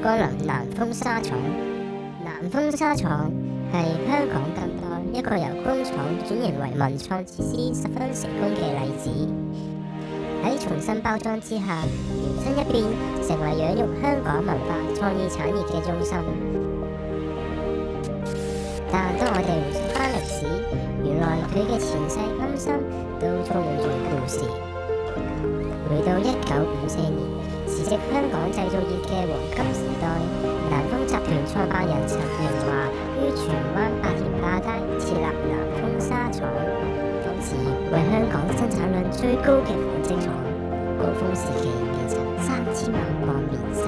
光臨南豐紗廠。南豐紗廠係香港近代一個由工廠轉型為文創設施十分成功嘅例子。喺重新包裝之下，搖身一變成為養育香港文化創意產業嘅中心。但當我哋回溯翻歷史，原來佢嘅前世今生都充滿住故事。回到1954年，時值香港製造業嘅黃金時代，南豐集團創辦人陳榮華於荃灣白田壩街設立南豐紗廠，當時為香港生產量最高嘅紡織廠，高峰時期其實3000萬磅棉紗。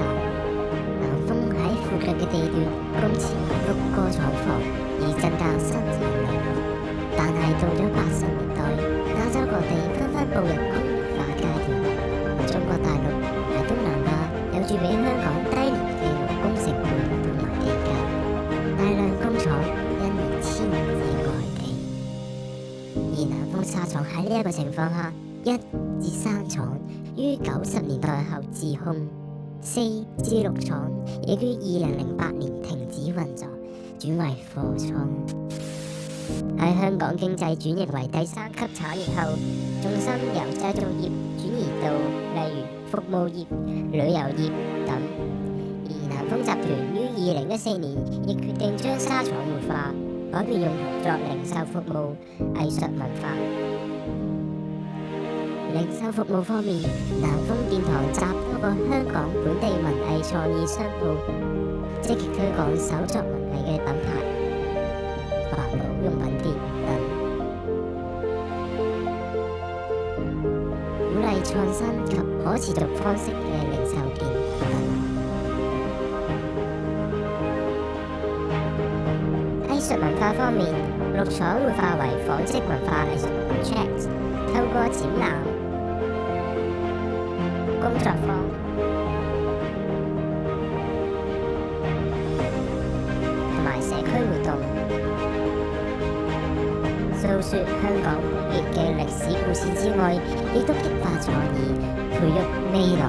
南豐喺附近嘅地段供前6個廠房，以增加生產量。但係到咗80年代，亞洲各地紛紛步入工業化階段，中國大陸喺東南亞有住比香港低廉嘅勞工成本同埋地價，大量工廠因而遷至外地。而南豐紗廠喺呢一個情況下，1至3廠於90年代後自空，4至6廠亦於2008年停止運作，轉為貨倉。喺香港經濟轉型為第3級產業後，重心由製造業轉移到例如服務業、旅遊業等。而南豐集團於2014年亦決定將紗廠活化，改變用途作零售服務、藝術文化。零售服務方面，南豐殿堂集多個香港本地文藝創意商鋪，積極推廣手作文藝嘅品牌、環保用品店等，鼓勵創新及可持續方式嘅零售店等。藝術文化方面，6廠活化為紡織文化藝術 project， 透過展覽、工作坊、同埋社區活動，訴說香港工業嘅歷史故事之外，亦都激發創意，培育未來